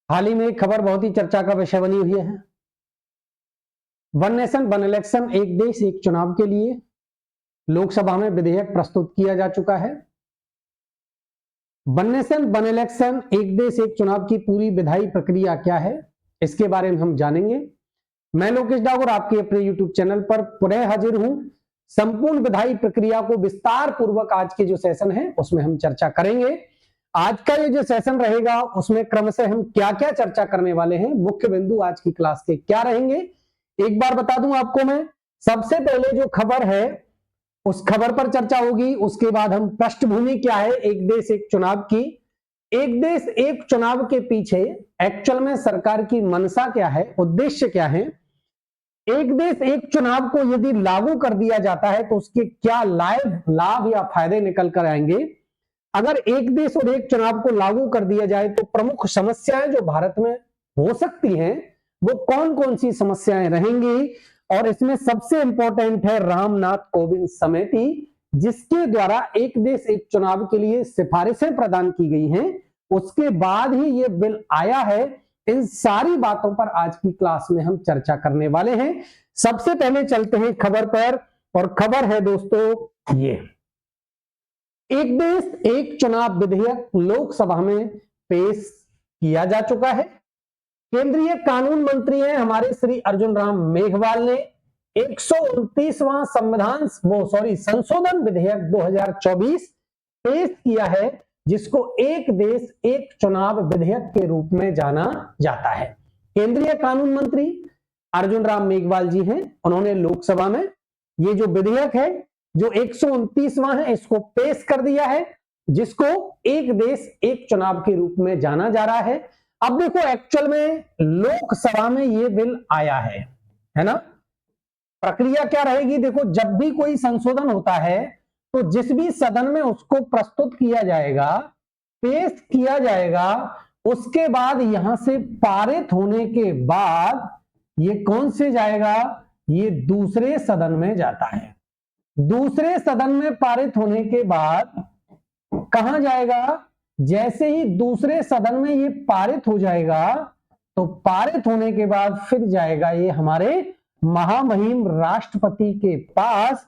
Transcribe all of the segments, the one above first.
हाल ही में एक खबर बहुत ही चर्चा का विषय बनी हुई है। वन नेशन वन इलेक्शन, एक देश एक चुनाव के लिए लोकसभा में विधेयक प्रस्तुत किया जा चुका है। वन नेशन वन इलेक्शन, एक देश एक चुनाव की पूरी विधायी प्रक्रिया क्या है, इसके बारे में हम जानेंगे। मैं लोकेश डागर आपके अपने यूट्यूब चैनल पर पुनः हाजिर हूं। संपूर्ण विधायी प्रक्रिया को विस्तार पूर्वक आज के जो सेशन है उसमें हम चर्चा करेंगे। आज का ये जो सेशन रहेगा उसमें क्रमशः हम क्या क्या चर्चा करने वाले हैं, मुख्य बिंदु आज की क्लास के क्या रहेंगे, एक बार बता दूं आपको मैं। सबसे पहले जो खबर है उस खबर पर चर्चा होगी, उसके बाद हम पृष्ठभूमि क्या है एक देश एक चुनाव की, एक देश एक चुनाव के पीछे एक्चुअल में सरकार की मंशा क्या है, उद्देश्य क्या है, एक देश एक चुनाव को यदि लागू कर दिया जाता है तो उसके क्या लाभ या फायदे निकल कर आएंगे। अगर एक देश और एक चुनाव को लागू कर दिया जाए तो प्रमुख समस्याएं जो भारत में हो सकती हैं वो कौन कौन सी समस्याएं रहेंगी, और इसमें सबसे इंपॉर्टेंट है रामनाथ कोविंद समिति, जिसके द्वारा एक देश एक चुनाव के लिए सिफारिशें प्रदान की गई हैं, उसके बाद ही ये बिल आया है। इन सारी बातों पर आज की क्लास में हम चर्चा करने वाले हैं। सबसे पहले चलते हैं खबर पर, और खबर है दोस्तों ये, एक देश एक चुनाव विधेयक लोकसभा में पेश किया जा चुका है। केंद्रीय कानून मंत्री हैं हमारे श्री अर्जुन राम मेघवाल ने 129वां संशोधन विधेयक 2024 पेश किया है, जिसको एक देश एक चुनाव विधेयक के रूप में जाना जाता है। केंद्रीय कानून मंत्री अर्जुन राम मेघवाल जी हैं, उन्होंने लोकसभा में ये जो विधेयक है जो 129वां है इसको पेश कर दिया है, जिसको एक देश एक चुनाव के रूप में जाना जा रहा है। अब देखो एक्चुअल में लोकसभा में ये बिल आया है ना। प्रक्रिया क्या रहेगी, देखो जब भी कोई संशोधन होता है तो जिस भी सदन में उसको प्रस्तुत किया जाएगा, पेश किया जाएगा, उसके बाद यहां से पारित होने के बाद ये कौन से जाएगा, ये दूसरे सदन में जाता है। दूसरे सदन में पारित होने के बाद कहां जाएगा, जैसे ही दूसरे सदन में ये पारित हो जाएगा तो पारित होने के बाद फिर जाएगा ये हमारे महामहिम राष्ट्रपति के पास,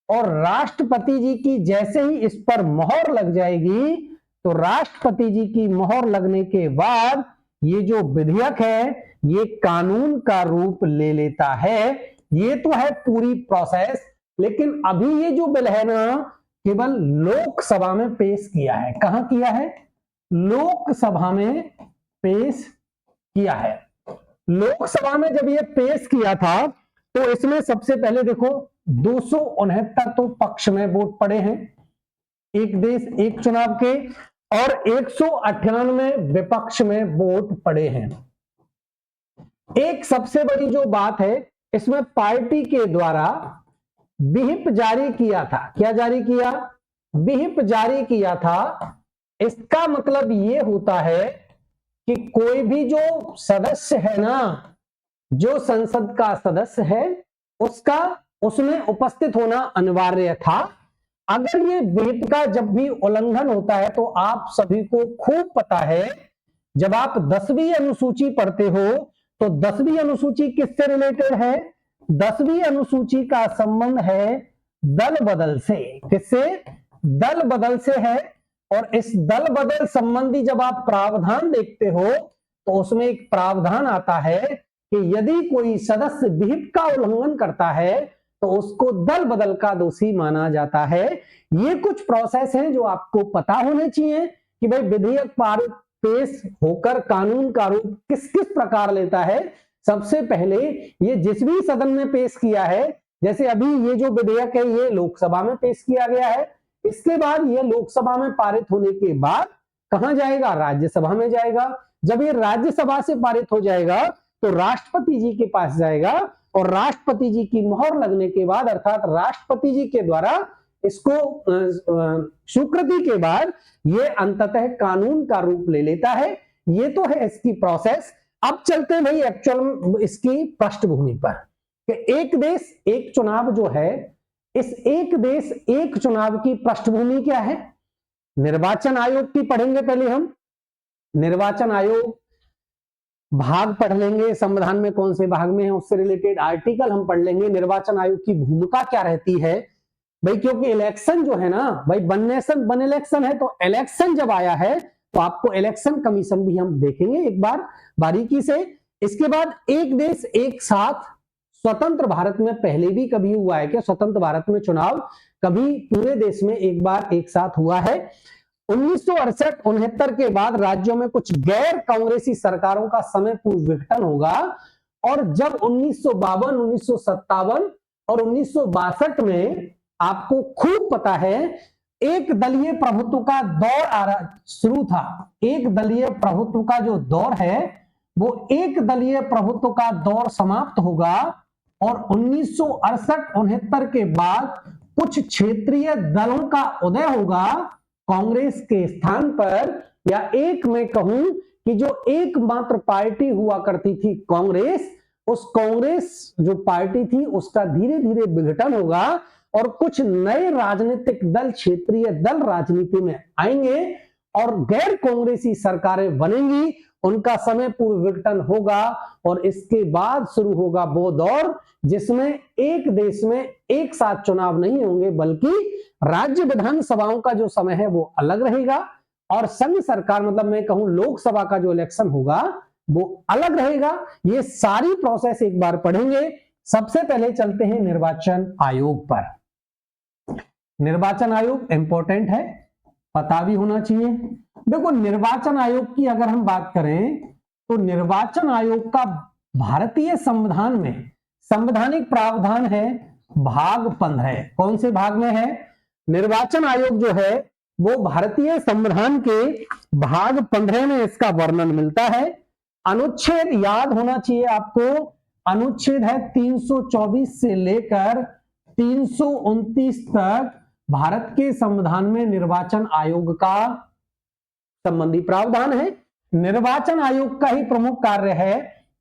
और राष्ट्रपति जी की जैसे ही इस पर मोहर लग जाएगी तो राष्ट्रपति जी की मोहर लगने के बाद ये जो विधेयक है ये कानून का रूप ले लेता है। ये तो है पूरी प्रोसेस, लेकिन अभी ये जो बिल है ना केवल लोकसभा में पेश किया है। कहां किया है, लोकसभा में पेश किया है। लोकसभा में जब ये पेश किया था तो इसमें सबसे पहले देखो 269 तो पक्ष में वोट पड़े हैं एक देश एक चुनाव के, और 198 विपक्ष में वोट पड़े हैं। एक सबसे बड़ी जो बात है इसमें पार्टी के द्वारा विहिप जारी किया था। क्या जारी किया, विहिप जारी किया था। इसका मतलब ये होता है कि कोई भी जो सदस्य है ना, जो संसद का सदस्य है उसका उसमें उपस्थित होना अनिवार्य था। अगर ये विहिप का जब भी उल्लंघन होता है तो आप सभी को खूब पता है, जब आप 10वीं अनुसूची पढ़ते हो तो 10वीं अनुसूची किससे रिलेटेड है, 10वीं अनुसूची का संबंध है दल बदल से। किससे, दल बदल से है। और इस दल बदल संबंधी जब आप प्रावधान देखते हो तो उसमें एक प्रावधान आता है कि यदि कोई सदस्य विहिप का उल्लंघन करता है तो उसको दल बदल का दोषी माना जाता है। ये कुछ प्रोसेस हैं जो आपको पता होने चाहिए कि भाई विधेयक पारित पेश होकर कानून का रूप किस किस प्रकार लेता है। सबसे पहले ये जिस भी सदन में पेश किया है, जैसे अभी ये जो विधेयक है ये लोकसभा में पेश किया गया है, इसके बाद ये लोकसभा में पारित होने के बाद कहां जाएगा, राज्यसभा में जाएगा। जब ये राज्यसभा से पारित हो जाएगा तो राष्ट्रपति जी के पास जाएगा, और राष्ट्रपति जी की मोहर लगने के बाद अर्थात राष्ट्रपति जी के द्वारा इसको स्वीकृति के बाद ये अंततः कानून का रूप ले लेता है। ये तो है इसकी प्रोसेस। अब चलते हैं भाई एक्चुअल इसकी पृष्ठभूमि पर कि एक देश एक चुनाव जो है, इस एक देश एक चुनाव की पृष्ठभूमि क्या है। निर्वाचन आयोग की पढ़ेंगे पहले हम। निर्वाचन आयोग भाग पढ़ लेंगे, संविधान में कौन से भाग में है उससे रिलेटेड आर्टिकल हम पढ़ लेंगे, निर्वाचन आयोग की भूमिका क्या रहती है भाई, क्योंकि इलेक्शन जो है ना भाई, वन नेशन वन इलेक्शन है, तो इलेक्शन जब आया है तो आपको इलेक्शन कमीशन भी हम देखेंगे एक बार बारीकी से। इसके बाद एक देश एक साथ, स्वतंत्र भारत में पहले भी कभी हुआ है क्या? स्वतंत्र भारत में चुनाव कभी पूरे देश में एक बार एक साथ हुआ है। 1968-69 के बाद राज्यों में कुछ गैर कांग्रेसी सरकारों का समय पूर्व विघटन होगा, और जब 1952, 1957 और 1962 में आपको खूब पता है एक दलीय प्रभुत्व का दौर शुरू था। एक दलीय प्रभुत्व का जो दौर है वो एक दलीय प्रभुत्व का दौर समाप्त होगा, और 1968-69 के बाद कुछ क्षेत्रीय दलों का उदय होगा कांग्रेस के स्थान पर। या एक मैं कहूं कि जो एकमात्र पार्टी हुआ करती थी कांग्रेस, उस कांग्रेस जो पार्टी थी उसका धीरे धीरे विघटन होगा, और कुछ नए राजनीतिक दल, क्षेत्रीय दल राजनीति में आएंगे और गैर कांग्रेसी सरकारें बनेंगी, उनका समय पूर्व विघटन होगा, और इसके बाद शुरू होगा वो दौर जिसमें एक देश में एक साथ चुनाव नहीं होंगे, बल्कि राज्य विधानसभाओं का जो समय है वो अलग रहेगा, और संघ सरकार मतलब मैं कहूं लोकसभा का जो इलेक्शन होगा वो अलग रहेगा। ये सारी प्रोसेस एक बार पढ़ेंगे। सबसे पहले चलते हैं निर्वाचन आयोग पर। निर्वाचन आयोग इंपॉर्टेंट है, पता भी होना चाहिए। देखो, निर्वाचन आयोग की अगर हम बात करें तो निर्वाचन आयोग का भारतीय संविधान में संवैधानिक प्रावधान है भाग 15। कौन से भाग में है? निर्वाचन आयोग जो है वो भारतीय संविधान के भाग 15 में इसका वर्णन मिलता है। अनुच्छेद याद होना चाहिए आपको, अनुच्छेद है 324 से लेकर 329 तक भारत के संविधान में निर्वाचन आयोग का संबंधी प्रावधान है। निर्वाचन आयोग का ही प्रमुख कार्य है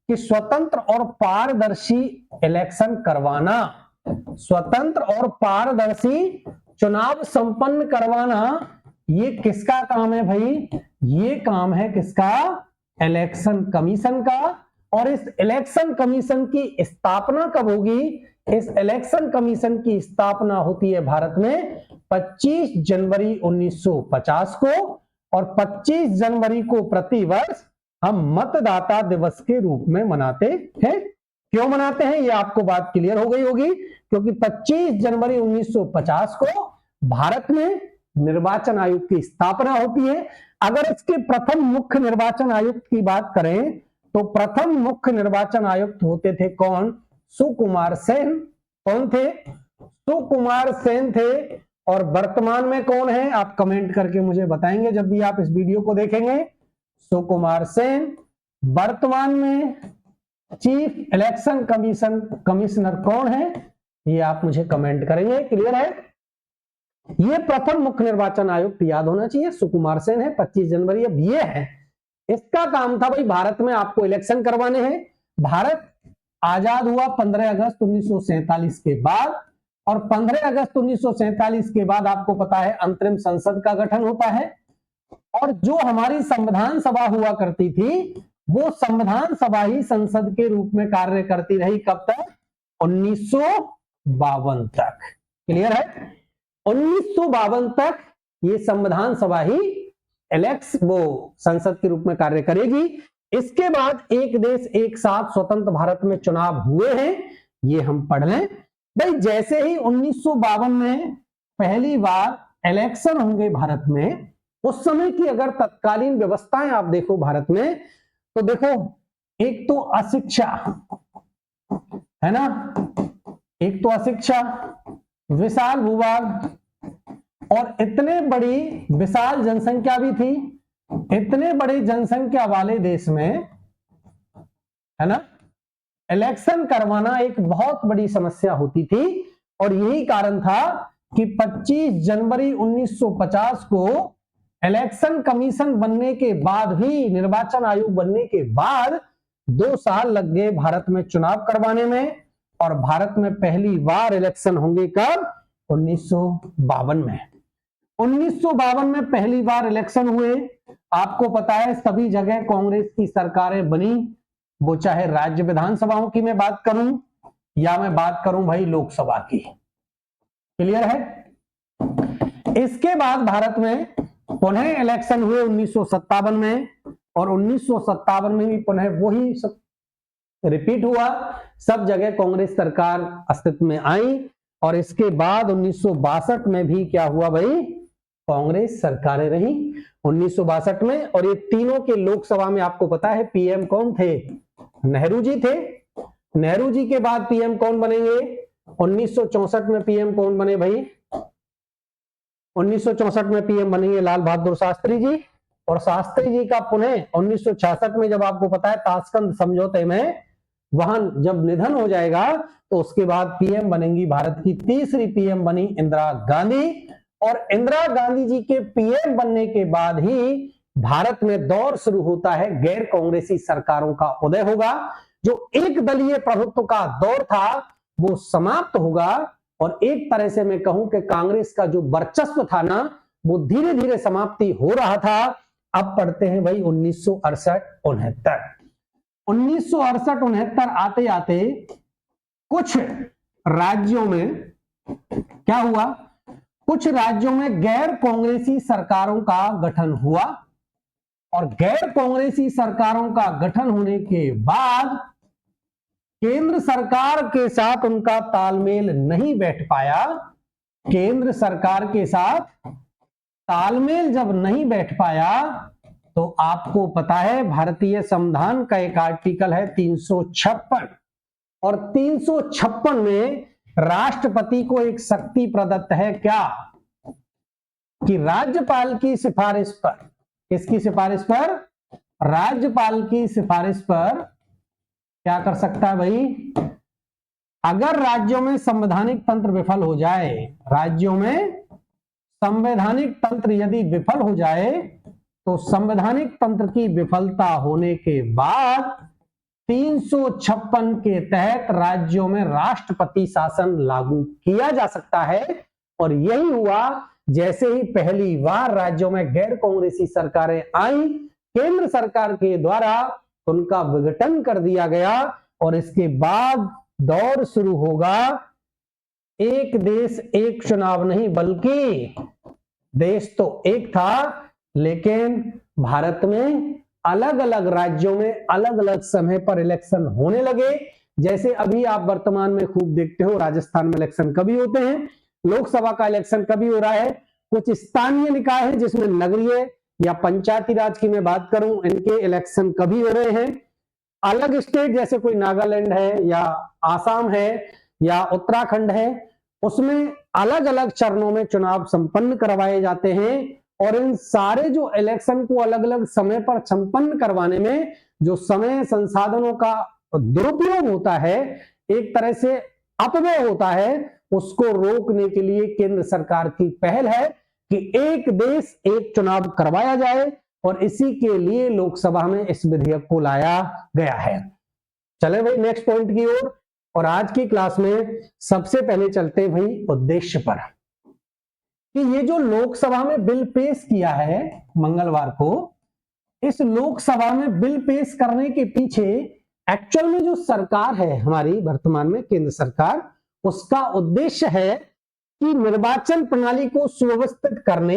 कि स्वतंत्र और पारदर्शी इलेक्शन करवाना, स्वतंत्र और पारदर्शी चुनाव संपन्न करवाना, ये किसका काम है भाई? ये काम है किसका? इलेक्शन कमीशन का। और इस इलेक्शन कमीशन की स्थापना कब होगी? इस इलेक्शन कमीशन की स्थापना होती है भारत में 25 जनवरी 1950 को, और 25 जनवरी को प्रतिवर्ष हम मतदाता दिवस के रूप में मनाते हैं। क्यों मनाते हैं ये आपको बात क्लियर हो गई होगी, क्योंकि 25 जनवरी 1950 को भारत में निर्वाचन आयोग की स्थापना होती है। अगर इसके प्रथम मुख्य निर्वाचन आयुक्त की बात करें तो प्रथम मुख्य निर्वाचन आयुक्त होते थे कौन? सुकुमार सेन। कौन थे? सुकुमार सेन थे। और वर्तमान में कौन है आप कमेंट करके मुझे बताएंगे जब भी आप इस वीडियो को देखेंगे। सुकुमार सेन। वर्तमान में चीफ इलेक्शन कमिश्नर कौन है ये आप मुझे कमेंट करेंगे। क्लियर है? ये प्रथम मुख्य निर्वाचन आयुक्त याद होना चाहिए, सुकुमार सेन है। 25 जनवरी अब ये है, इसका काम था भाई भारत में आपको इलेक्शन करवाने हैं। भारत आजाद हुआ 15 अगस्त 1947 के बाद, और 15 अगस्त 1947 के बाद आपको पता है अंतरिम संसद का गठन होता है। और जो हमारी संविधान सभा हुआ करती थी वो संविधान सभा ही संसद के रूप में कार्य करती रही। कब तक? 1952 तक। क्लियर है? 1952 तक ये संविधान सभा ही वो संसद के रूप में कार्य करेगी। इसके बाद एक देश एक साथ स्वतंत्र भारत में चुनाव हुए हैं, ये हम पढ़ लें भाई। जैसे ही 1952 में पहली बार इलेक्शन होंगे भारत में, उस समय की अगर तत्कालीन व्यवस्थाएं आप देखो भारत में, तो देखो एक तो अशिक्षा है ना, एक तो अशिक्षा, विशाल भूभाग, और इतने बड़ी विशाल जनसंख्या भी थी। इतने बड़ी जनसंख्या वाले देश में है ना, इलेक्शन करवाना एक बहुत बड़ी समस्या होती थी। और यही कारण था कि 25 जनवरी 1950 को इलेक्शन कमीशन बनने के बाद भी, निर्वाचन आयोग बनने के बाद 2 साल लग गए भारत में चुनाव करवाने में। और भारत में पहली बार इलेक्शन होंगे कब? 1952 में। 1952 में पहली बार इलेक्शन हुए, आपको पता है सभी जगह कांग्रेस की सरकारें बनी, वो चाहे राज्य विधानसभाओं की मैं बात करूं या मैं बात करूं भाई लोकसभा की। क्लियर है? इसके बाद भारत में पुनः इलेक्शन हुए 1957 में, और 1957 में भी पुनः वही सब रिपीट हुआ, सब जगह कांग्रेस सरकार अस्तित्व में आई। और इसके बाद 1962 में भी क्या हुआ भाई, कांग्रेस सरकारें रही 1962 में। और ये तीनों के लोकसभा में आपको पता है पीएम कौन थे, नेहरू जी थे। नेहरू जी के बाद पीएम कौन बनेंगे, 1964 में पीएम कौन बने भाई, 1964 में पीएम बनेंगे लाल बहादुर शास्त्री जी। और शास्त्री जी का पुनः 1966 में जब आपको पता है ताशकंद समझौते में वहां जब निधन हो जाएगा तो उसके बाद पीएम बनेंगी भारत की तीसरी पीएम बनी इंदिरा गांधी। और इंदिरा गांधी जी के पीएम बनने के बाद ही भारत में दौर शुरू होता है, गैर कांग्रेसी सरकारों का उदय होगा। जो एक दलीय प्रभुत्व का दौर था वो समाप्त होगा, और एक तरह से मैं कहूं कि कांग्रेस का जो वर्चस्व था ना वो धीरे धीरे समाप्ति हो रहा था। अब पढ़ते हैं भाई 1968-69। 1968-69 आते आते कुछ राज्यों में क्या हुआ, कुछ राज्यों में गैर कांग्रेसी सरकारों का गठन हुआ। और गैर कांग्रेसी सरकारों का गठन होने के बाद केंद्र सरकार के साथ उनका तालमेल नहीं बैठ पाया। केंद्र सरकार के साथ तालमेल जब नहीं बैठ पाया तो आपको पता है भारतीय संविधान का एक आर्टिकल है 356, और 356 में राष्ट्रपति को एक शक्ति प्रदत्त है क्या, कि राज्यपाल की सिफारिश पर, किसकी सिफारिश पर, राज्यपाल की सिफारिश पर क्या कर सकता है भाई, अगर राज्यों में संवैधानिक तंत्र विफल हो जाए, राज्यों में संवैधानिक तंत्र यदि विफल हो जाए तो संवैधानिक तंत्र की विफलता होने के बाद 356 के तहत राज्यों में राष्ट्रपति शासन लागू किया जा सकता है। और यही हुआ, जैसे ही पहली बार राज्यों में गैर कांग्रेसी सरकारें आई, केंद्र सरकार के द्वारा उनका विघटन कर दिया गया। और इसके बाद दौर शुरू होगा, एक देश एक चुनाव नहीं, बल्कि देश तो एक था लेकिन भारत में अलग अलग राज्यों में अलग अलग समय पर इलेक्शन होने लगे। जैसे अभी आप वर्तमान में खूब देखते हो राजस्थान में इलेक्शन कभी होते हैं, लोकसभा का इलेक्शन कभी हो रहा है, कुछ स्थानीय निकाय है जिसमें नगरीय या पंचायती राज की मैं बात करूं, इनके इलेक्शन कभी हो रहे हैं। अलग स्टेट जैसे कोई नागालैंड है या आसाम है या उत्तराखंड है, उसमें अलग अलग चरणों में चुनाव संपन्न करवाए जाते हैं। और इन सारे जो इलेक्शन को अलग अलग समय पर संपन्न करवाने में जो समय संसाधनों का दुरुपयोग होता है, एक तरह से अपव्यय होता है, उसको रोकने के लिए केंद्र सरकार की पहल है कि एक देश एक चुनाव करवाया जाए, और इसी के लिए लोकसभा में इस विधेयक को लाया गया है। चले भाई नेक्स्ट पॉइंट की ओर। और आज की क्लास में सबसे पहले चलते हैं भाई उद्देश्य पर, कि ये जो लोकसभा में बिल पेश किया है मंगलवार को, इस लोकसभा में बिल पेश करने के पीछे एक्चुअल में जो सरकार है हमारी वर्तमान में केंद्र सरकार, उसका उद्देश्य है कि निर्वाचन प्रणाली को सुव्यवस्थित करने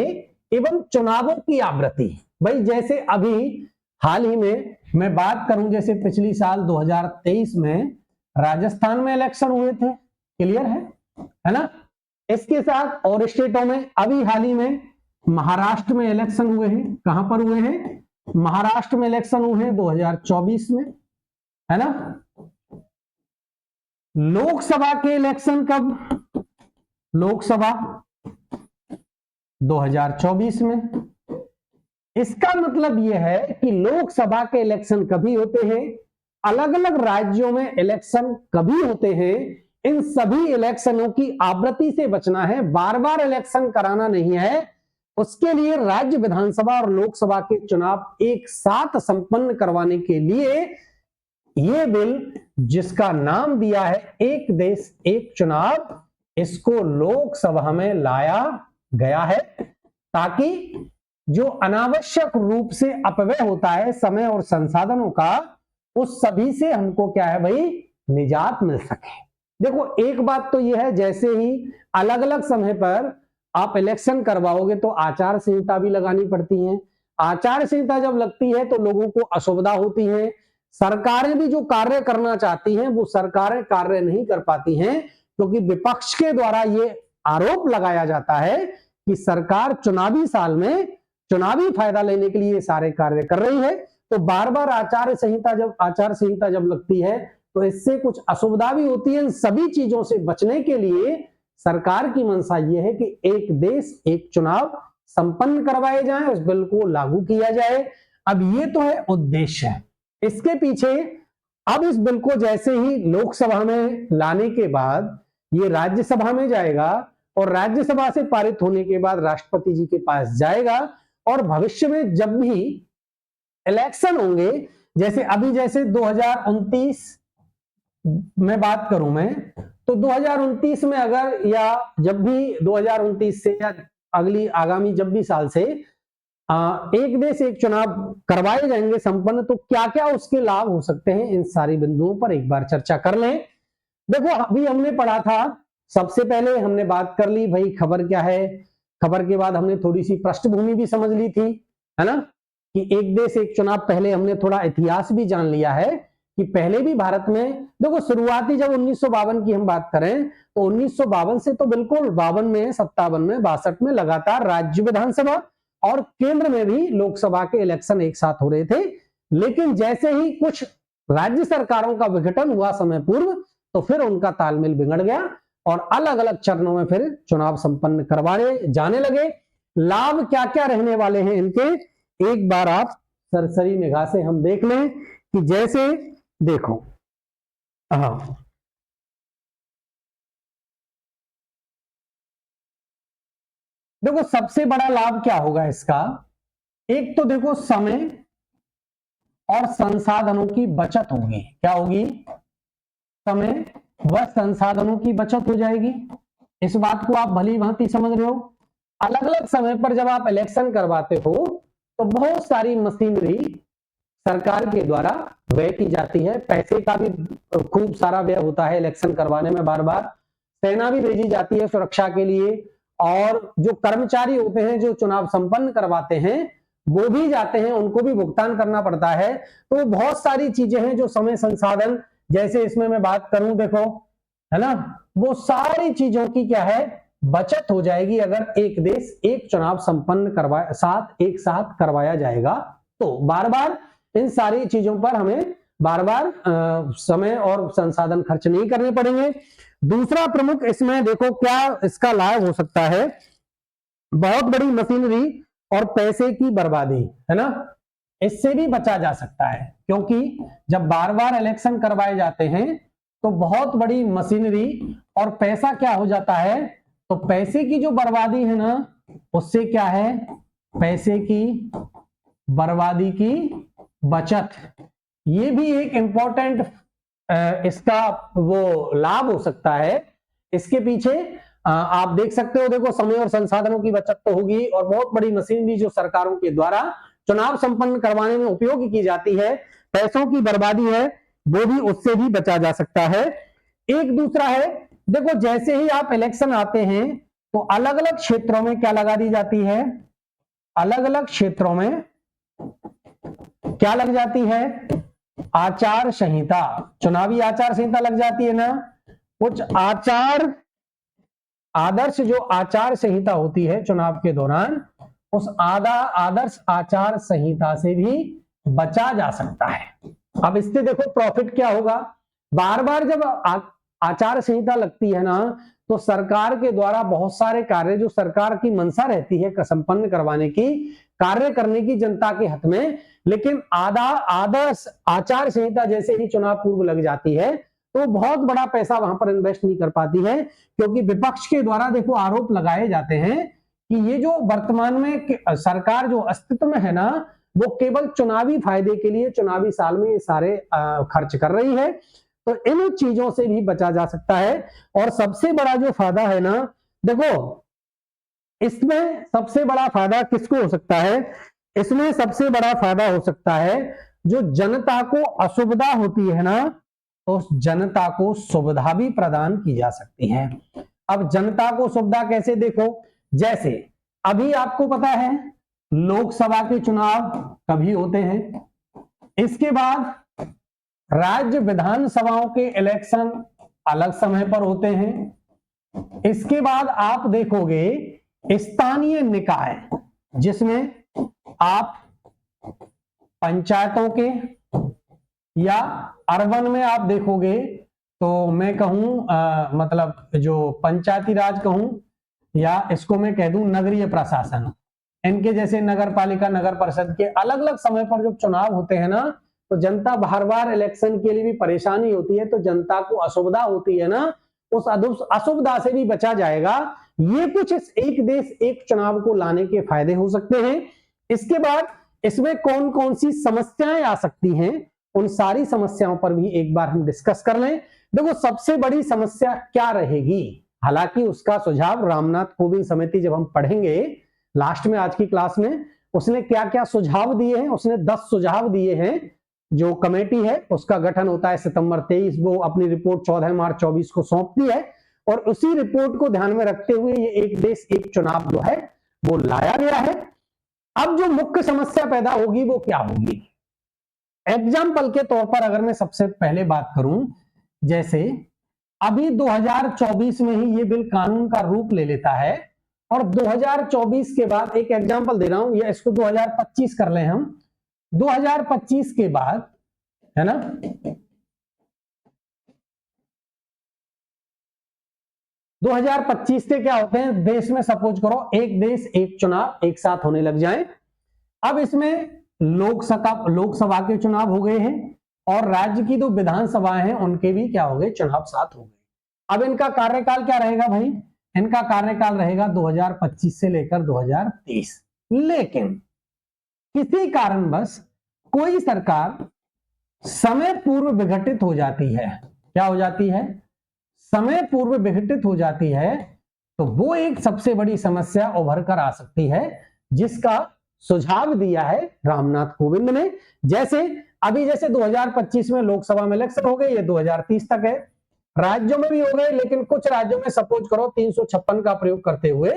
एवं चुनावों की आवृत्ति। भाई जैसे अभी हाल ही में मैं बात करूं, जैसे पिछली साल 2023 में राजस्थान में इलेक्शन हुए थे, क्लियर है ना। इसके साथ और स्टेटों में अभी हाल ही में महाराष्ट्र में इलेक्शन हुए हैं। कहां पर हुए हैं, महाराष्ट्र में इलेक्शन हुए हैं 2024 में, है ना। लोकसभा के इलेक्शन कब, लोकसभा 2024 में। इसका मतलब यह है कि लोकसभा के इलेक्शन कभी होते हैं, अलग अलग राज्यों में इलेक्शन कभी होते हैं, इन सभी इलेक्शनों की आवृत्ति से बचना है, बार बार इलेक्शन कराना नहीं है। उसके लिए राज्य विधानसभा और लोकसभा के चुनाव एक साथ संपन्न करवाने के लिए यह बिल, जिसका नाम दिया है एक देश एक चुनाव, इसको लोकसभा में लाया गया है, ताकि जो अनावश्यक रूप से अपव्यय होता है समय और संसाधनों का, उस सभी से हमको क्या है भाई, निजात मिल सके। देखो एक बात तो यह है, जैसे ही अलग अलग समय पर आप इलेक्शन करवाओगे तो आचार संहिता भी लगानी पड़ती है। आचार संहिता जब लगती है तो लोगों को असुविधा होती है। सरकारें भी जो कार्य करना चाहती हैं वो सरकारें कार्य नहीं कर पाती हैं, क्योंकि विपक्ष के द्वारा ये आरोप लगाया जाता है कि सरकार चुनावी साल में चुनावी फायदा लेने के लिए सारे कार्य कर रही है। तो बार बार आचार संहिता जब लगती है तो इससे कुछ असुविधा भी होती है। इन सभी चीजों से बचने के लिए सरकार की मंशा यह है कि एक देश एक चुनाव संपन्न करवाए जाएं, उस बिल को लागू किया जाए। अब ये तो है उद्देश्य। इसके पीछे अब इस बिल को जैसे ही लोकसभा में लाने के बाद ये राज्यसभा में जाएगा और राज्यसभा से पारित होने के बाद राष्ट्रपति जी के पास जाएगा, और भविष्य में जब भी इलेक्शन होंगे, जैसे अभी जैसे 2029 में बात करूं मैं, तो 2029 में अगर या जब भी 2029 से या अगली आगामी जब भी साल से एक देश एक चुनाव करवाए जाएंगे संपन्न, तो क्या क्या उसके लाभ हो सकते हैं, इन सारी बिंदुओं पर एक बार चर्चा कर लें। देखो अभी हमने पढ़ा था, सबसे पहले हमने बात कर ली भाई खबर क्या है, खबर के बाद हमने थोड़ी सी पृष्ठभूमि भी समझ ली थी, है ना, कि एक देश एक चुनाव। पहले हमने थोड़ा इतिहास भी जान लिया है कि पहले भी भारत में, देखो शुरुआती जब 1952 की हम बात करें तो 1952 से तो बिल्कुल 52 में, 57 में, 62 में लगातार राज्य विधानसभा और केंद्र में भी लोकसभा के इलेक्शन एक साथ हो रहे थे। लेकिन जैसे ही कुछ राज्य सरकारों का विघटन हुआ समय पूर्व, तो फिर उनका तालमेल बिगड़ गया और अलग अलग चरणों में फिर चुनाव संपन्न करवाए जाने लगे। लाभ क्या क्या रहने वाले हैं इनके, एक बार आप सरसरी निगाह से हम देख लें कि जैसे देखो, हाँ देखो सबसे बड़ा लाभ क्या होगा इसका, एक तो देखो समय और संसाधनों की बचत होगी। क्या होगी, समय व संसाधनों की बचत हो जाएगी। इस बात को आप भली भांति समझ रहे हो। अलग अलग समय पर जब आप इलेक्शन करवाते हो तो बहुत सारी मशीनरी सरकार के द्वारा व्यय की जाती है, पैसे का भी खूब सारा व्यय होता है इलेक्शन करवाने में। बार बार सेना भी भेजी जाती है सुरक्षा के लिए, और जो कर्मचारी होते हैं जो चुनाव संपन्न करवाते हैं वो भी जाते हैं, उनको भी भुगतान करना पड़ता है। तो बहुत सारी चीजें हैं जो समय संसाधन, जैसे इसमें मैं बात करूं देखो, है ना, वो सारी चीजों की क्या है, बचत हो जाएगी अगर एक देश एक चुनाव संपन्न एक साथ करवाया जाएगा। तो बार बार इन सारी चीजों पर हमें बार बार समय और संसाधन खर्च नहीं करने पड़ेंगे। दूसरा प्रमुख इसमें देखो क्या इसका लाभ हो सकता है, बहुत बड़ी मशीनरी और पैसे की बर्बादी, है ना, इससे भी बचा जा सकता है। क्योंकि जब बार बार इलेक्शन करवाए जाते हैं तो बहुत बड़ी मशीनरी और पैसा क्या हो जाता है, तो पैसे की जो बर्बादी है ना, उससे क्या है, पैसे की बर्बादी की बचत, ये भी एक इंपॉर्टेंट इसका वो लाभ हो सकता है। इसके पीछे आप देख सकते हो, देखो समय और संसाधनों की बचत तो होगी, और बहुत बड़ी मशीनरी जो सरकारों के द्वारा चुनाव संपन्न करवाने में उपयोग की जाती है, पैसों की बर्बादी है वो भी, उससे भी बचा जा सकता है। एक दूसरा है, देखो जैसे ही आप इलेक्शन आते हैं तो अलग अलग क्षेत्रों में क्या लगा दी जाती है, अलग अलग क्षेत्रों में क्या लग जाती है, आचार संहिता, चुनावी आचार संहिता लग जाती है ना। कुछ आदर्श जो आचार संहिता होती है चुनाव के दौरान, उस आदर्श आचार संहिता से भी बचा जा सकता है। अब इससे देखो प्रॉफिट क्या होगा, बार बार जब आचार संहिता लगती है ना, तो सरकार के द्वारा बहुत सारे कार्य जो सरकार की मंशा रहती है संपन्न करवाने की, कार्य करने की जनता के हित में, लेकिन आदर्श आचार संहिता जैसे ही चुनाव पूर्व लग जाती है तो बहुत बड़ा पैसा वहां पर इन्वेस्ट नहीं कर पाती है। क्योंकि विपक्ष के द्वारा देखो आरोप लगाए जाते हैं कि ये जो वर्तमान में सरकार जो अस्तित्व में है ना, वो केवल चुनावी फायदे के लिए चुनावी साल में ये सारे खर्च कर रही है। तो इन चीजों से भी बचा जा सकता है। और सबसे बड़ा जो फायदा है ना, देखो इसमें सबसे बड़ा फायदा किसको हो सकता है? इसमें सबसे बड़ा फायदा हो सकता है जो जनता को असुविधा होती है ना, तो उस जनता को सुविधा भी प्रदान की जा सकती है। अब जनता को सुविधा कैसे? देखो, जैसे अभी आपको पता है लोकसभा के चुनाव कभी होते हैं, इसके बाद राज्य विधानसभाओं के इलेक्शन अलग समय पर होते हैं, इसके बाद आप देखोगे स्थानीय निकाय जिसमें आप पंचायतों के या अर्बन में आप देखोगे तो मैं कहूं मतलब जो पंचायती राज कहूं या इसको मैं कह दूं नगरीय प्रशासन, इनके जैसे नगर पालिका नगर परिषद के अलग अलग समय पर जब चुनाव होते हैं ना, तो जनता बार बार इलेक्शन के लिए भी परेशानी होती है, तो जनता को असुविधा होती है ना, उस असुविधा से भी बचा जाएगा। ये कुछ इस एक देश एक चुनाव को लाने के फायदे हो सकते हैं। इसके बाद इसमें कौन कौन सी समस्याएं आ सकती हैं, उन सारी समस्याओं पर भी एक बार हम डिस्कस कर लें। देखो, सबसे बड़ी समस्या क्या रहेगी, हालांकि उसका सुझाव रामनाथ कोविंद समिति जब हम पढ़ेंगे लास्ट में आज की क्लास में, उसने क्या क्या सुझाव दिए हैं, उसने 10 सुझाव दिए हैं। जो कमेटी है उसका गठन होता है सितंबर 23, वो अपनी रिपोर्ट 14 मार्च 24 को सौंपती है, और उसी रिपोर्ट को ध्यान में रखते हुए ये एक देश एक चुनाव जो है वो लाया गया है। अब जो मुख्य समस्या पैदा होगी वो क्या होगी? एग्जाम्पल के तौर पर अगर मैं सबसे पहले बात करूं, जैसे अभी 2024 में ही ये बिल कानून का रूप ले लेता है, और 2024 के बाद एक एग्जाम्पल दे रहा हूं, या इसको 2025 कर लें हम, 2025 के बाद है ना, 2025 से क्या होते हैं देश में, सपोज करो एक देश एक चुनाव एक साथ होने लग जाए। अब इसमें लोकसभा के चुनाव हो गए हैं, और राज्य की जो विधानसभाएं हैं उनके भी क्या हो गए, चुनाव साथ हो गए। अब इनका कार्यकाल क्या रहेगा भाई? इनका कार्यकाल रहेगा 2025 से लेकर 2030। लेकिन किसी कारणवश कोई सरकार समय पूर्व विघटित हो जाती है, क्या हो जाती है? समय पूर्व विघटित हो जाती है, तो वो एक सबसे बड़ी समस्या उभर कर आ सकती है, जिसका सुझाव दिया है रामनाथ कोविंद ने। जैसे अभी जैसे 2025 में लोकसभा में इलेक्शन हो गए, ये 2030 तक है, राज्यों में भी हो गए, लेकिन कुछ राज्यों में सपोज करो 356 का प्रयोग करते हुए,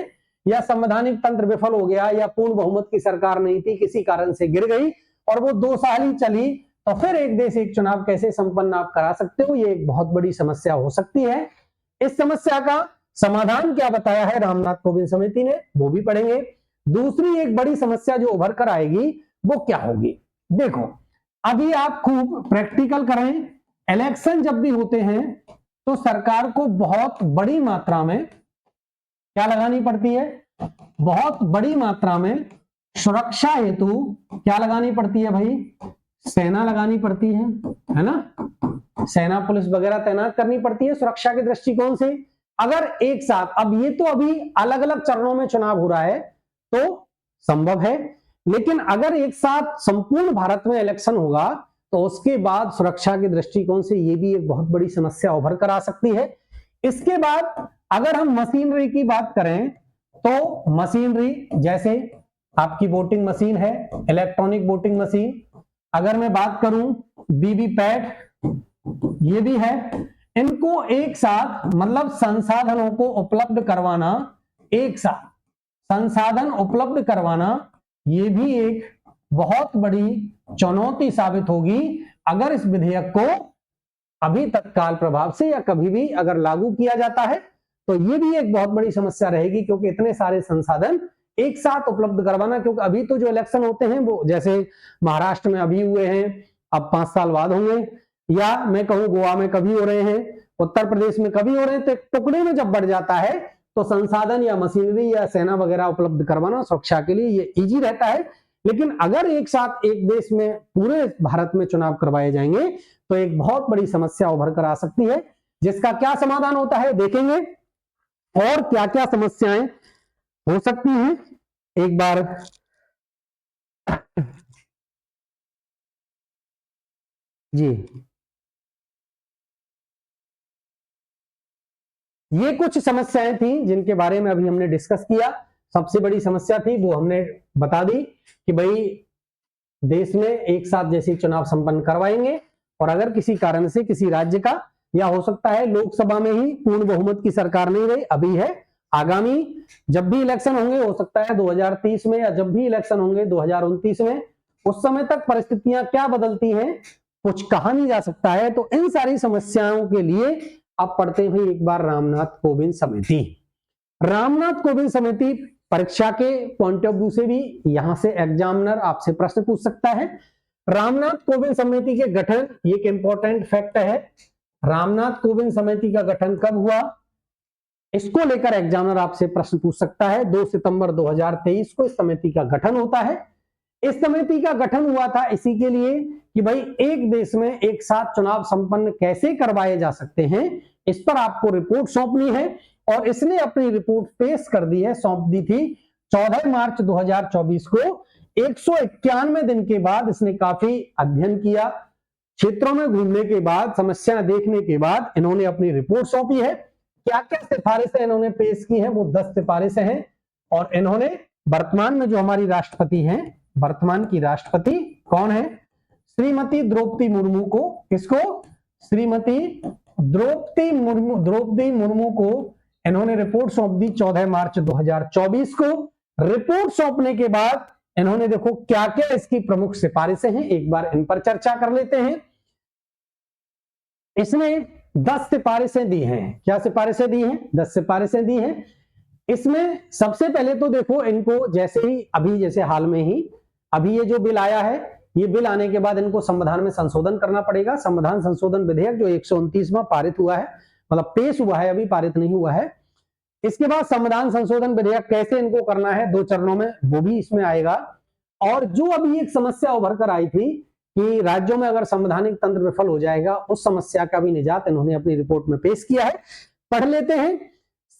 या संवैधानिक तंत्र विफल हो गया, या पूर्ण बहुमत की सरकार नहीं थी, किसी कारण से गिर गई और वो 2 साल ही चली, तो फिर एक देश एक चुनाव कैसे संपन्न आप करा सकते हो? ये एक बहुत बड़ी समस्या हो सकती है। इस समस्या का समाधान क्या बताया है रामनाथ कोविंद समिति ने, वो भी पढ़ेंगे। दूसरी एक बड़ी समस्या जो उभर कर आएगी वो क्या होगी? देखो, अभी आप खूब प्रैक्टिकल करें, इलेक्शन जब भी होते हैं तो सरकार को बहुत बड़ी मात्रा में क्या लगानी पड़ती है? बहुत बड़ी मात्रा में सुरक्षा हेतु क्या लगानी पड़ती है भाई? सेना लगानी पड़ती है ना, सेना पुलिस वगैरह तैनात करनी पड़ती है सुरक्षा के दृष्टिकोण से। अगर एक साथ, अब ये तो अभी अलग अलग चरणों में चुनाव हो रहा है तो संभव है, लेकिन अगर एक साथ संपूर्ण भारत में इलेक्शन होगा तो उसके बाद सुरक्षा के दृष्टिकोण से ये भी एक बहुत बड़ी समस्या उभर कर आ सकती है। इसके बाद अगर हम मशीनरी की बात करें तो मशीनरी जैसे आपकी वोटिंग मशीन है, इलेक्ट्रॉनिक वोटिंग मशीन, अगर मैं बात करूं वीवीपैट, ये भी है, इनको एक साथ मतलब संसाधनों को उपलब्ध करवाना, एक साथ संसाधन उपलब्ध करवाना, ये भी एक बहुत बड़ी चुनौती साबित होगी अगर इस विधेयक को अभी तत्काल प्रभाव से या कभी भी अगर लागू किया जाता है, तो ये भी एक बहुत बड़ी समस्या रहेगी, क्योंकि इतने सारे संसाधन एक साथ उपलब्ध करवाना, क्योंकि अभी तो जो इलेक्शन होते हैं वो जैसे महाराष्ट्र में अभी हुए हैं, अब 5 साल बाद होंगे, या मैं कहूं गोवा में कभी हो रहे हैं, उत्तर प्रदेश में कभी हो रहे हैं, तो टुकड़े में जब बढ़ जाता है तो संसाधन या मशीनरी या सेना वगैरह उपलब्ध करवाना सुरक्षा के लिए ये इजी रहता है। लेकिन अगर एक साथ एक देश में पूरे भारत में चुनाव करवाए जाएंगे तो एक बहुत बड़ी समस्या उभर कर आ सकती है, जिसका क्या समाधान होता है देखेंगे, और क्या क्या समस्याएं हो सकती हैं एक बार। जी, ये कुछ समस्याएं थी जिनके बारे में अभी हमने डिस्कस किया। सबसे बड़ी समस्या थी वो हमने बता दी कि भाई देश में एक साथ जैसे चुनाव संपन्न करवाएंगे, और अगर किसी कारण से किसी राज्य का, या हो सकता है लोकसभा में ही पूर्ण बहुमत की सरकार नहीं रही, अभी है, आगामी जब भी इलेक्शन होंगे, हो सकता है 2030 में, या जब भी इलेक्शन होंगे 2029 में, उस समय तक परिस्थितियां क्या बदलती हैं कुछ कहा नहीं जा सकता है। तो इन सारी समस्याओं के लिए आप पढ़ते हैं एक बार रामनाथ कोविंद समिति। रामनाथ कोविंद समिति परीक्षा के पॉइंट ऑफ व्यू से भी यहां से एग्जामिनर आपसे प्रश्न पूछ सकता है। रामनाथ कोविंद समिति के गठन, ये एक इंपॉर्टेंट फैक्ट है, रामनाथ कोविंद समिति का गठन कब हुआ, इसको लेकर एग्जामिनर आपसे प्रश्न पूछ सकता है। 2 सितंबर 2023 को इस समिति का गठन होता है। इस समिति का गठन हुआ था इसी के लिए कि भाई एक देश में एक साथ चुनाव संपन्न कैसे करवाए जा सकते हैं, इस पर आपको रिपोर्ट सौंपनी है, और इसने अपनी रिपोर्ट पेश कर दी है, सौंप दी थी 14 मार्च 2024 को। 191 दिन के बाद इसने काफी अध्ययन किया, क्षेत्रों में घूमने के बाद, समस्या देखने के बाद इन्होंने अपनी रिपोर्ट सौंपी है। क्या क्या सिफारिशें इन्होंने पेश की हैं, वो 10 सिफारिशें हैं। और इन्होंने वर्तमान में जो हमारी राष्ट्रपति हैं, वर्तमान की राष्ट्रपति कौन है, श्रीमती द्रौपदी मुर्मू को, किसको, श्रीमती द्रौपदी मुर्मू को इन्होंने रिपोर्ट सौंप दी 14 मार्च 2024 को। रिपोर्ट सौंपने के बाद इन्होंने देखो क्या क्या इसकी प्रमुख सिफारिशें हैं, एक बार इन पर चर्चा कर लेते हैं। इसने 10 सिफारिशें दी हैं। क्या सिफारिशें दी हैं, 10 सिफारिशें दी हैं। इसमें सबसे पहले तो देखो इनको जैसे ही अभी, जैसे हाल में ही अभी ये जो बिल आया है, ये बिल आने के बाद इनको संविधान में संशोधन करना पड़ेगा। संविधान संशोधन विधेयक जो 129वां पारित हुआ है, मतलब पेश हुआ है, अभी पारित नहीं हुआ है। इसके बाद संविधान संशोधन विधेयक कैसे इनको करना है 2 चरणों में, वो भी इसमें आएगा। और जो अभी एक समस्या उभर कर आई थी कि राज्यों में अगर संवैधानिक तंत्र विफल हो जाएगा, उस समस्या का भी निजात इन्होंने अपनी रिपोर्ट में पेश किया है। पढ़ लेते हैं।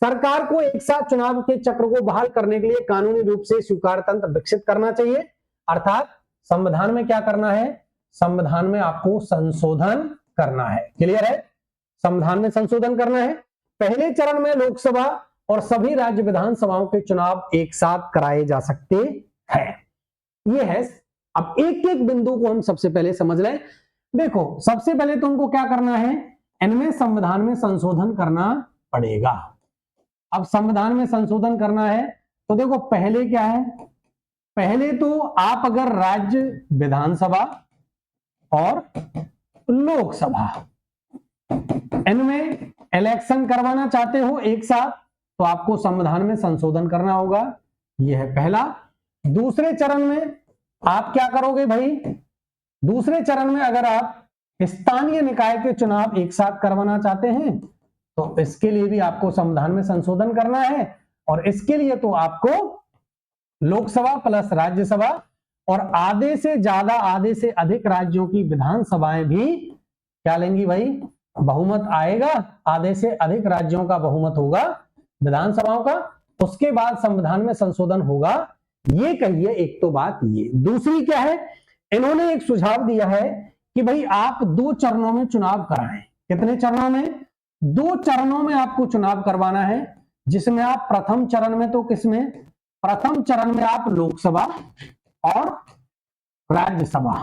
सरकार को एक साथ चुनाव के चक्र को बहाल करने के लिए कानूनी रूप से स्वीकार तंत्र विकसित करना चाहिए। अर्थात संविधान में क्या करना है, संविधान में आपको संशोधन करना है। क्लियर है, संविधान में संशोधन करना है। पहले चरण में लोकसभा और सभी राज्य विधानसभाओं के चुनाव एक साथ कराए जा सकते हैं। ये है। अब एक एक बिंदु को हम सबसे पहले समझ लें। देखो सबसे पहले तो उनको क्या करना है, इनमें संविधान में संशोधन करना पड़ेगा। अब संविधान में संशोधन करना है तो देखो पहले क्या है, पहले तो आप अगर राज्य विधानसभा और लोकसभा इनमें इलेक्शन करवाना चाहते हो एक साथ, तो आपको संविधान में संशोधन करना होगा। यह है पहला। दूसरे चरण में आप क्या करोगे भाई, दूसरे चरण में अगर आप स्थानीय निकाय के चुनाव एक साथ करवाना चाहते हैं तो इसके लिए भी आपको संविधान में संशोधन करना है। और इसके लिए तो आपको लोकसभा प्लस राज्यसभा और आधे से ज्यादा, आधे से अधिक राज्यों की विधानसभाएं भी क्या लेंगी भाई, बहुमत आएगा। आधे से अधिक राज्यों का बहुमत होगा विधानसभाओं का, उसके बाद संविधान में संशोधन होगा। ये कहिए एक तो बात ये। दूसरी क्या है, इन्होंने एक सुझाव दिया है कि भाई आप 2 चरणों में चुनाव कराएं। कितने चरणों में, 2 चरणों में आपको चुनाव करवाना है, जिसमें आप प्रथम चरण में तो किसमें, प्रथम चरण में आप लोकसभा और राज्यसभा,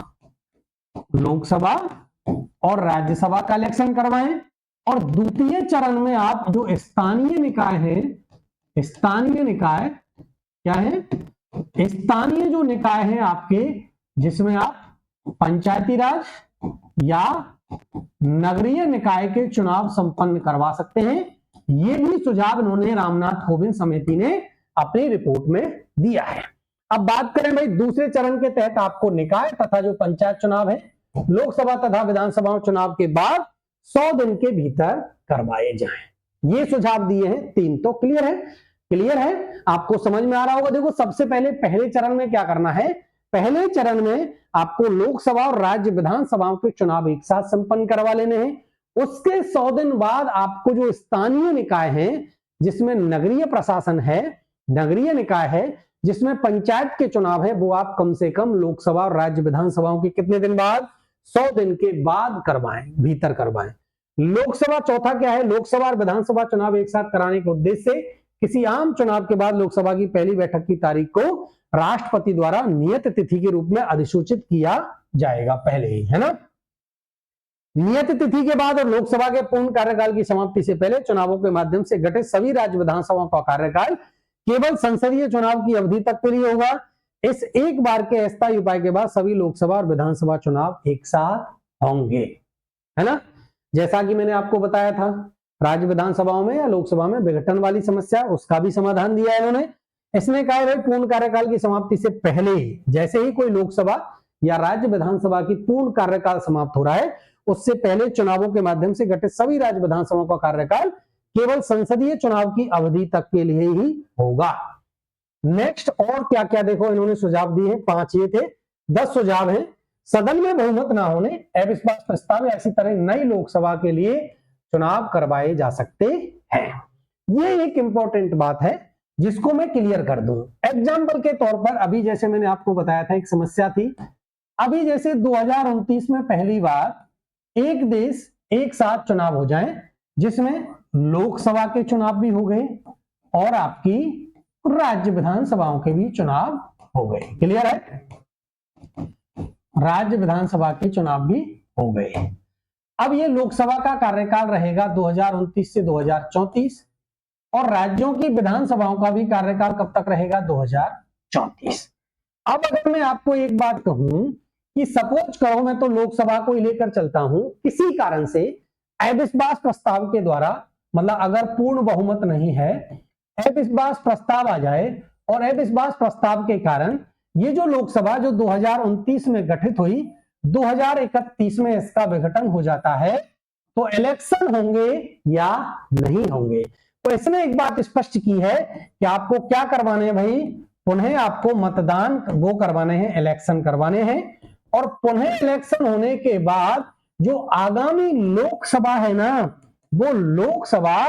लोकसभा और राज्यसभा का इलेक्शन करवाएं। और द्वितीय चरण में आप जो स्थानीय निकाय है, स्थानीय निकाय क्या है, स्थानीय जो निकाय है आपके, जिसमें आप पंचायती राज या नगरीय निकाय के चुनाव संपन्न करवा सकते हैं। ये भी सुझाव इन्होंने रामनाथ कोविंद समिति ने अपनी रिपोर्ट में दिया है। अब बात करें भाई दूसरे चरण के तहत आपको निकाय तथा जो पंचायत चुनाव है, लोकसभा तथा विधानसभा चुनाव के बाद 100 दिन के भीतर करवाए जाएं। ये सुझाव दिए हैं 3। तो क्लियर है, क्लियर है, आपको समझ में आ रहा होगा। देखो सबसे पहले पहले चरण में क्या करना है, पहले चरण में आपको लोकसभा और राज्य विधानसभाओं के चुनाव एक साथ संपन्न करवा लेने हैं। उसके 100 दिन बाद आपको जो स्थानीय निकाय है, जिसमें नगरीय प्रशासन है, नगरीय निकाय है, जिसमें पंचायत के चुनाव है, वो आप कम से कम लोकसभा और राज्य विधानसभाओं के कितने दिन बाद, 100 दिन के बाद करवाएं, भीतर करवाएं। लोकसभा चौथा क्या है, लोकसभा और विधानसभा चुनाव एक साथ कराने के उद्देश्य से किसी आम चुनाव के बाद लोकसभा की पहली बैठक की तारीख को राष्ट्रपति द्वारा नियत तिथि के रूप में अधिसूचित किया जाएगा, पहले ही, है ना। नियत तिथि के बाद और लोकसभा के पूर्ण कार्यकाल की समाप्ति से पहले चुनावों के माध्यम से गठित सभी राज्य विधानसभाओं का कार्यकाल केवल संसदीय चुनाव की अवधि तक के लिए होगा। इस एक बार के अस्थायी उपाय के बाद सभी लोकसभा और विधानसभा चुनाव एक साथ होंगे, है ना। जैसा कि मैंने आपको बताया था, राज्य विधानसभाओं में या लोकसभा में विघटन वाली समस्या, उसका भी समाधान दिया है इन्होंने। इसने कहा है पूर्ण कार्यकाल की समाप्ति से पहले ही, जैसे ही कोई लोकसभा या राज्य विधानसभा की पूर्ण कार्यकाल समाप्त हो रहा है, उससे पहले चुनावों के माध्यम से गठित सभी राज्य विधानसभाओं का कार्यकाल केवल संसदीय चुनाव की अवधि तक के लिए ही होगा। नेक्स्ट और क्या क्या देखो इन्होंने सुझाव दिए हैं, 5 ये थे, 10 सुझाव हैं। सदन में बहुमत ना होने, अविश्वास प्रस्ताव या इसी तरह नई लोकसभा के लिए चुनाव करवाए जा सकते हैं। ये एक इंपॉर्टेंट बात है जिसको मैं क्लियर कर दूं। एग्जाम्पल के तौर पर अभी जैसे मैंने आपको बताया था एक समस्या थी, अभी जैसे 2029 में पहली बार एक देश एक साथ चुनाव हो जाए, जिसमें लोकसभा के चुनाव भी हो गए और आपकी राज्य विधानसभाओं के भी चुनाव हो गए। क्लियर है, राज्य विधानसभा के चुनाव भी हो गए। अब ये लोकसभा का कार्यकाल रहेगा 2029 से 2034 और राज्यों की विधानसभाओं का भी कार्यकाल कब तक रहेगा, 2034। अब अगर मैं आपको एक बात कहूं कि सपोज करो मैं तो लोकसभा को लेकर चलता हूं, किसी कारण से अविश्वास प्रस्ताव के द्वारा, मतलब अगर पूर्ण बहुमत नहीं है, अविश्वास प्रस्ताव आ जाए और अविश्वास प्रस्ताव के कारण ये जो लोकसभा जो 2029 में गठित हुई, 2031 में इसका विघटन हो जाता है, तो इलेक्शन होंगे या नहीं होंगे। तो इसने एक बात स्पष्ट की है कि आपको क्या करवाने हैं भाई, पुनः आपको मतदान वो करवाने हैं, इलेक्शन करवाने हैं। और पुनः इलेक्शन होने के बाद जो आगामी लोकसभा है ना, वो लोकसभा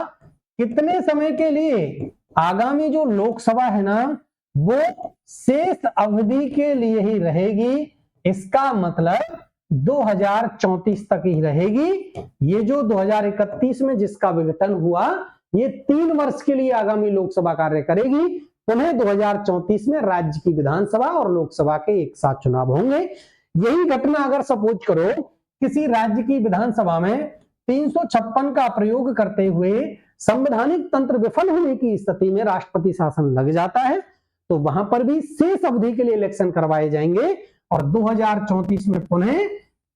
कितने समय के लिए, आगामी जो लोकसभा है ना वो शेष अवधि के लिए ही रहेगी। इसका मतलब 2034 तक ही रहेगी। ये जो 2031 में जिसका विघटन हुआ, ये 3 वर्ष के लिए आगामी लोकसभा कार्य करेगी। पुनः 2034 में राज्य की विधानसभा और लोकसभा के एक साथ चुनाव होंगे। यही घटना अगर सपोज करो किसी राज्य की विधानसभा में 356 का प्रयोग करते हुए संवैधानिक तंत्र विफल होने की स्थिति में राष्ट्रपति शासन लग जाता है, तो वहां पर भी शेष अवधि के लिए इलेक्शन करवाए जाएंगे और 2034 में पुनः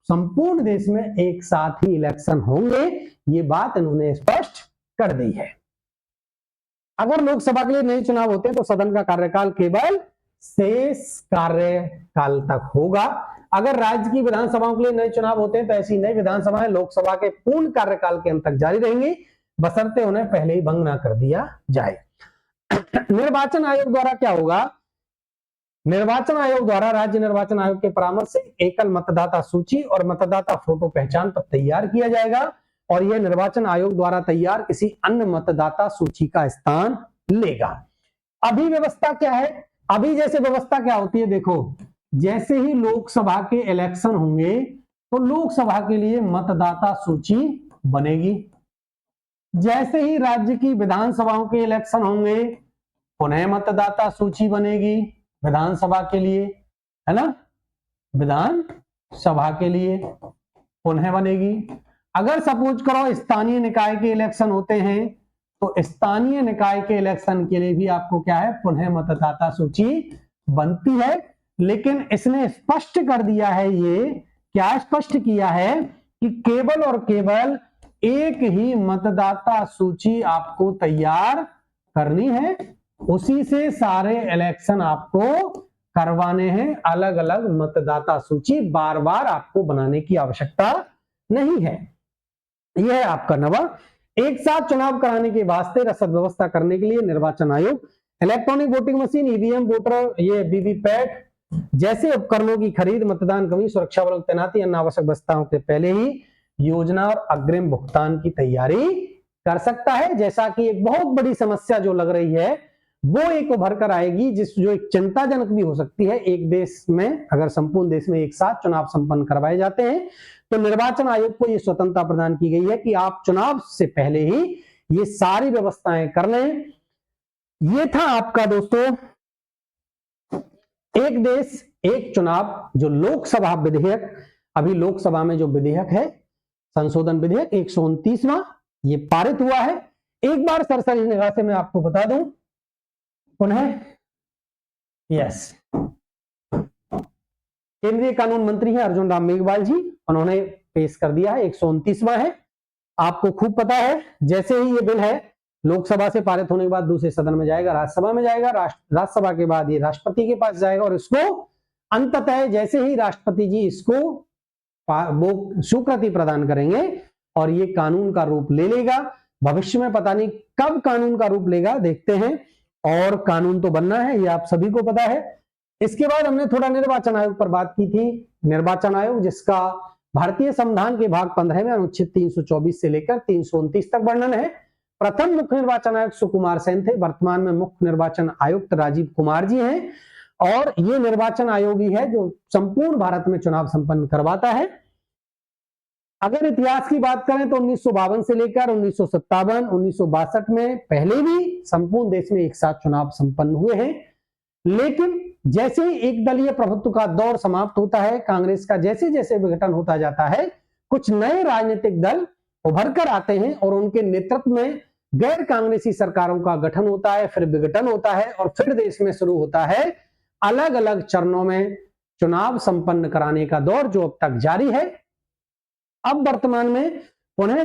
संपूर्ण देश में एक साथ ही इलेक्शन होंगे। ये बात इन्होंने स्पष्ट कर दी है। अगर लोकसभा के लिए नए चुनाव होते हैं तो सदन का कार्यकाल केवल शेष कार्यकाल तक होगा। अगर राज्य की विधानसभाओं के लिए नए चुनाव होते हैं तो ऐसी नई विधानसभाएं लोकसभा के पूर्ण कार्यकाल के अंत तक जारी रहेंगी, बशर्ते उन्हें पहले ही भंग ना कर दिया जाए। निर्वाचन आयोग द्वारा क्या होगा, निर्वाचन आयोग द्वारा राज्य निर्वाचन आयोग के परामर्श से एकल मतदाता सूची और मतदाता फोटो पहचान पत्र तैयार किया जाएगा और यह निर्वाचन आयोग द्वारा तैयार किसी अन्य मतदाता सूची का स्थान लेगा। अभी व्यवस्था क्या है, अभी जैसे व्यवस्था क्या होती है, देखो जैसे ही लोकसभा के इलेक्शन होंगे तो लोकसभा के लिए मतदाता सूची बनेगी। जैसे ही राज्य की विधानसभाओं के इलेक्शन होंगे पुनः मतदाता सूची बनेगी विधानसभा के लिए, है ना, विधानसभा के लिए पुनः बनेगी। अगर सपोज करो स्थानीय निकाय के इलेक्शन होते हैं तो स्थानीय निकाय के इलेक्शन के लिए भी आपको क्या है, पुनः मतदाता सूची बनती है। लेकिन इसने स्पष्ट कर दिया है, ये क्या स्पष्ट किया है कि केवल और केवल एक ही मतदाता सूची आपको तैयार करनी है, उसी से सारे इलेक्शन आपको करवाने हैं। अलग अलग मतदाता सूची बार बार आपको बनाने की आवश्यकता नहीं है। यह है आपका नवा। एक साथ चुनाव कराने के वास्ते रसद व्यवस्था करने के लिए निर्वाचन आयोग electronic voting machine, EVM, voter, ये वीवीपैट जैसे उपकरणों की खरीद, मतदान कमी, सुरक्षा बलों की तैनाती, अन्य आवश्यक व्यवस्थाओं के पहले ही योजना और अग्रिम भुगतान की तैयारी कर सकता है। जैसा कि एक बहुत बड़ी समस्या जो लग रही है वो एक उभर कर आएगी, जो एक चिंताजनक भी हो सकती है। एक देश में अगर संपूर्ण देश में एक साथ चुनाव संपन्न करवाए जाते हैं तो निर्वाचन आयोग को यह स्वतंत्रता प्रदान की गई है कि आप चुनाव से पहले ही ये सारी व्यवस्थाएं कर लें। ये था आपका दोस्तों एक देश एक चुनाव जो लोकसभा विधेयक, अभी लोकसभा में जो विधेयक है संशोधन विधेयक 129वां ये पारित हुआ है। एक बार सरसरी निगाह से मैं आपको बता दूं पुनः, यस, केंद्रीय कानून मंत्री हैं अर्जुन राम मेघवाल जी, उन्होंने पेश कर दिया है, 129वां है। आपको खूब पता है जैसे ही ये बिल है लोकसभा से पारित होने के बाद दूसरे सदन में जाएगा, राज्यसभा में जाएगा, राज्यसभा के बाद ये राष्ट्रपति के पास जाएगा और इसको अंततः जैसे ही राष्ट्रपति जी इसको वो स्वीकृति प्रदान करेंगे और ये कानून का रूप ले लेगा। भविष्य में पता नहीं कब कानून का रूप लेगा, देखते हैं, और कानून तो बनना है, ये आप सभी को पता है। इसके बाद हमने थोड़ा निर्वाचन आयोग पर बात की थी। निर्वाचन आयोग जिसका भारतीय संविधान के भाग 15 में अनुच्छेद 324 से लेकर 329 तक वर्णन है। प्रथम मुख्य निर्वाचन आयुक्त सुकुमार सेन थे, वर्तमान में मुख्य निर्वाचन आयुक्त राजीव कुमार जी हैं, और ये निर्वाचन आयोग ही है जो संपूर्ण भारत में चुनाव संपन्न करवाता है। अगर इतिहास की बात करें तो 1952 से लेकर 1957, 1962 में पहले भी संपूर्ण देश में एक साथ चुनाव संपन्न हुए हैं, लेकिन जैसे ही एक दलीय प्रभुत्व का दौर समाप्त होता है, कांग्रेस का जैसे जैसे विघटन होता जाता है, कुछ नए राजनीतिक दल उभर कर आते हैं और उनके नेतृत्व में गैर कांग्रेसी सरकारों का गठन होता है, फिर विघटन होता है और फिर देश में शुरू होता है अलग अलग चरणों में चुनाव संपन्न कराने का दौर जो अब तक जारी है। अब वर्तमान में पुनः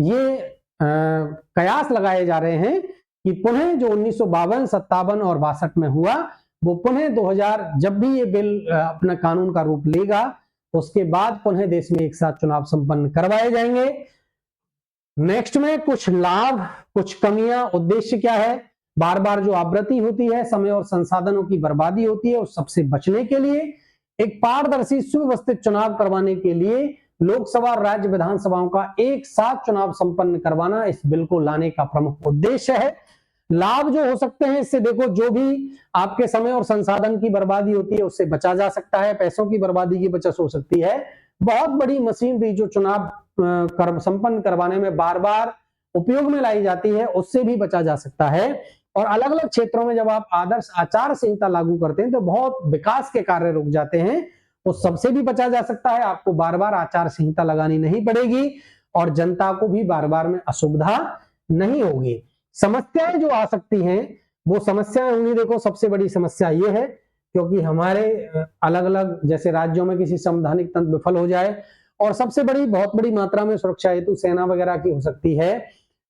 ये कयास लगाए जा रहे हैं कि पुनः जो 1952, 57 और 62 में हुआ वो पुनः 2000 जब भी ये बिल अपना कानून का रूप लेगा उसके बाद पुनः देश में एक साथ चुनाव संपन्न करवाए जाएंगे। नेक्स्ट में कुछ लाभ, कुछ कमियां, उद्देश्य क्या है, बार बार जो आवृत्ति होती है, समय और संसाधनों की बर्बादी होती है, उस सबसे बचने के लिए एक पारदर्शी सुव्यवस्थित चुनाव करवाने के लिए लोकसभा और राज्य विधानसभाओं का एक साथ चुनाव संपन्न करवाना इस बिल को लाने का प्रमुख उद्देश्य है। लाभ जो हो सकते हैं इससे देखो, जो भी आपके समय और संसाधन की बर्बादी होती है उससे बचा जा सकता है, पैसों की बर्बादी की बचत हो सकती है, बहुत बड़ी मशीनरी जो चुनाव संपन्न करवाने में बार बार उपयोग में लाई जाती है उससे भी बचा जा सकता है। और अलग अलग क्षेत्रों में जब आप आदर्श आचार संहिता लागू करते हैं तो बहुत विकास के कार्य रुक जाते हैं, उस सबसे भी बचा जा सकता है। आपको बार बार आचार संहिता लगानी नहीं पड़ेगी और जनता को भी बार बार में असुविधा नहीं होगी। समस्याएं जो आ सकती हैं वो समस्याएं होंगी, देखो सबसे बड़ी समस्या ये है क्योंकि हमारे अलग अलग जैसे राज्यों में किसी संवैधानिक तंत्र विफल हो जाए, और सबसे बड़ी बहुत बड़ी मात्रा में सुरक्षा हेतु सेना वगैरह की हो सकती है,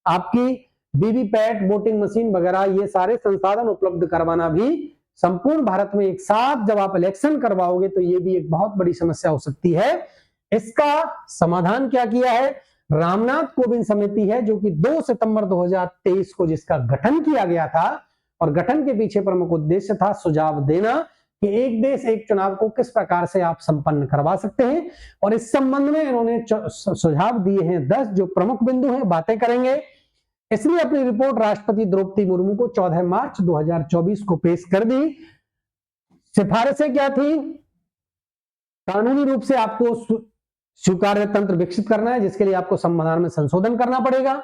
आपकी वीवीपैट, वोटिंग मशीन वगैरह, ये सारे संसाधन उपलब्ध करवाना भी संपूर्ण भारत में एक साथ जब आप इलेक्शन करवाओगे तो ये भी एक बहुत बड़ी समस्या हो सकती है। इसका समाधान क्या किया है, रामनाथ कोविंद समिति है जो कि 2 सितंबर 2023 को जिसका गठन किया गया था, और गठन के पीछे प्रमुख उद्देश्य था सुझाव देना कि एक देश एक चुनाव को किस प्रकार से आप संपन्न करवा सकते हैं, और इस संबंध में इन्होंने सुझाव दिए हैं 10 जो प्रमुख बिंदु हैं, बातें करेंगे। इसलिए अपनी रिपोर्ट राष्ट्रपति द्रौपदी मुर्मू को 14 मार्च 2024 को पेश कर दी। सिफारिशें क्या थी, कानूनी रूप से आपको स्वीकार्य तंत्र विकसित करना है जिसके लिए आपको संविधान में संशोधन करना पड़ेगा।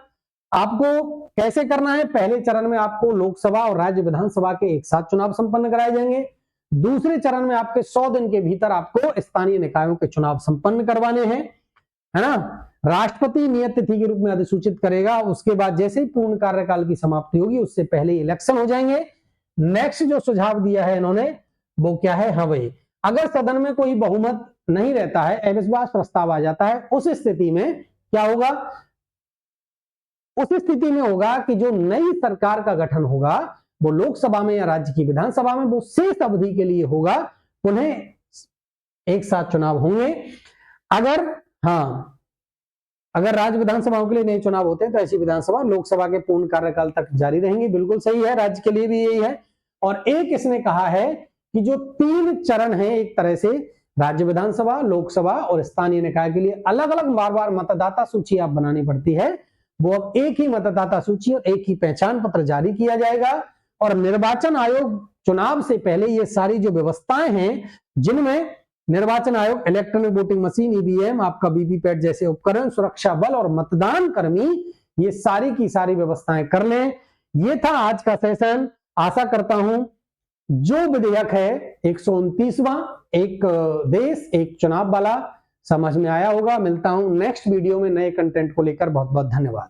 आपको कैसे करना है, पहले चरण में आपको लोकसभा और राज्य विधानसभा के एक साथ चुनाव संपन्न कराए जाएंगे, दूसरे चरण में आपके 100 दिन के भीतर आपको स्थानीय निकायों के चुनाव संपन्न करवाने हैं, है ना। राष्ट्रपति नियत तिथि के रूप में अधिसूचित करेगा, उसके बाद जैसे ही पूर्ण कार्यकाल की समाप्ति होगी उससे पहले इलेक्शन हो जाएंगे। नेक्स्ट जो सुझाव दिया है इन्होंने वो क्या है, हाँ भाई, अगर सदन में कोई बहुमत नहीं रहता है, अविश्वास प्रस्ताव आ जाता है, उस स्थिति में क्या होगा, उस स्थिति में होगा कि जो नई सरकार का गठन होगा वो लोकसभा में या राज्य की विधानसभा में वो शेष अवधि के लिए होगा, पुनः एक साथ चुनाव होंगे। अगर राज्य विधानसभाओं के लिए नए चुनाव होते हैं तो ऐसी विधानसभा लोकसभा के पूर्ण कार्यकाल तक जारी रहेंगी, बिल्कुल सही है, राज्य के लिए भी यही है। और एक इसने कहा है कि जो 3 चरण है, एक तरह से राज्य विधानसभा, लोकसभा और स्थानीय निकाय के लिए अलग अलग बार बार मतदाता सूची आप बनानी पड़ती है, वो अब एक ही मतदाता सूची और एक ही पहचान पत्र जारी किया जाएगा। और निर्वाचन आयोग चुनाव से पहले ये सारी जो व्यवस्थाएं हैं जिनमें निर्वाचन आयोग इलेक्ट्रॉनिक वोटिंग मशीन, ईवीएम, आपका वीवीपैट जैसे उपकरण, सुरक्षा बल और मतदान कर्मी, ये सारी की सारी व्यवस्थाएं कर लें। ये था आज का सेशन। आशा करता हूं जो विधेयक है 129वां एक देश एक चुनाव वाला समझ में आया होगा। मिलता हूं नेक्स्ट वीडियो में नए कंटेंट को लेकर। बहुत बहुत धन्यवाद।